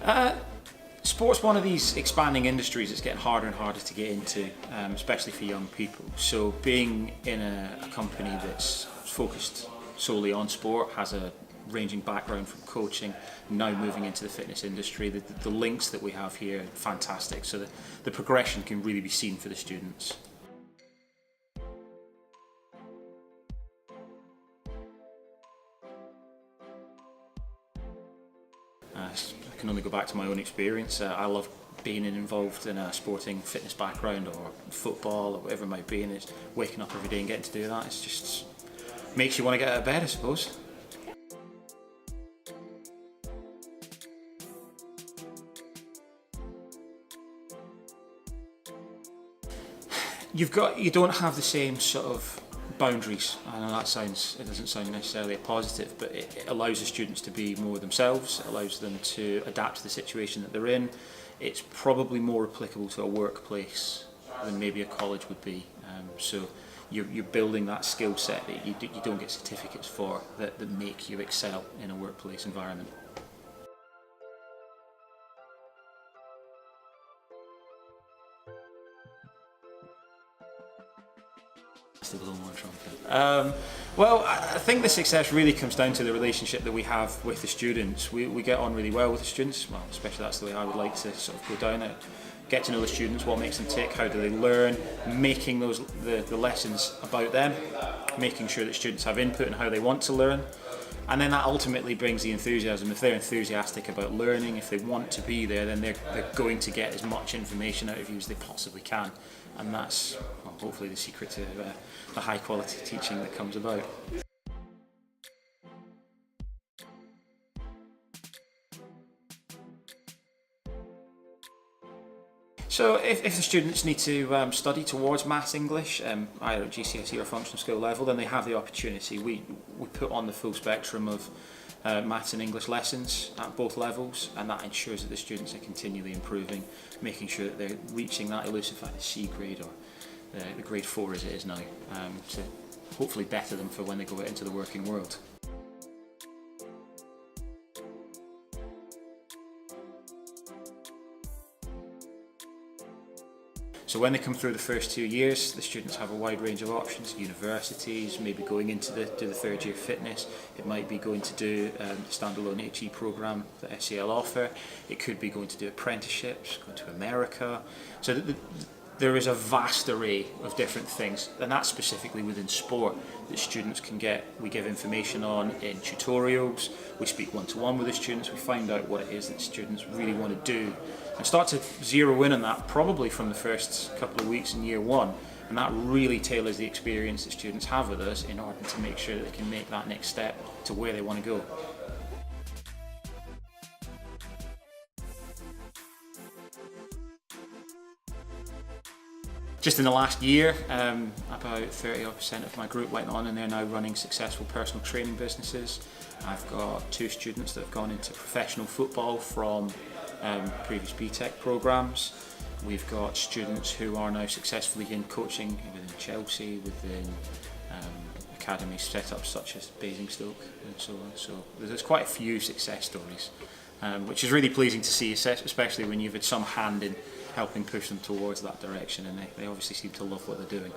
Uh, Sport's one of these expanding industries that's getting harder and harder to get into, especially for young people. So being in a company that's focused solely on sport, has a ranging background from coaching, now moving into the fitness industry, the links that we have here are fantastic. So the progression can really be seen for the students. I can only go back to my own experience. I love being involved in a sporting fitness background or football or whatever it might be, and it's waking up every day and getting to do that. It's just makes you want to get out of bed, I suppose. You don't have the same sort of boundaries. I know it doesn't sound necessarily a positive, but it allows the students to be more themselves. It allows them to adapt to the situation that they're in. It's probably more applicable to a workplace than maybe a college would be. So you're building that skill set that you don't get certificates for that make you excel in a workplace environment. A little more trumpet. Well, I think the success really comes down to the relationship that we have with the students. We get on really well with the students, well, especially that's the way I would like to sort of go down it. Get to know the students, what makes them tick, how do they learn, making the lessons about them, making sure that students have input in how they want to learn. And then that ultimately brings the enthusiasm. If they're enthusiastic about learning, if they want to be there, then they're going to get as much information out of you as they possibly can. And that's hopefully the secret to the high quality teaching that comes about. So if the students need to study towards Maths, English, either at GCSE or functional skill level, then they have the opportunity. We put on the full spectrum of Maths and English lessons at both levels, and that ensures that the students are continually improving, making sure that they're reaching that elusive C grade or the grade 4 as it is now, to hopefully better them for when they go out into the working world. So when they come through the first 2 years, the students have a wide range of options. Universities, maybe going into the third year fitness. It might be going to do the standalone HE program that SCL offer. It could be going to do apprenticeships, going to America. So there is a vast array of different things, and that's specifically within sport that students can get. We give information on in tutorials, we speak one-to-one with the students, we find out what it is that students really want to do and start to zero in on that probably from the first couple of weeks in year one, and that really tailors the experience that students have with us in order to make sure that they can make that next step to where they want to go. Just in the last year, about 30% of my group went on and they're now running successful personal training businesses. I've got 2 students that have gone into professional football from previous BTEC programs. We've got students who are now successfully in coaching within Chelsea, within academy setups such as Basingstoke and so on. So there's quite a few success stories, which is really pleasing to see, especially when you've had some hand in helping push them towards that direction, and they obviously seem to love what they're doing.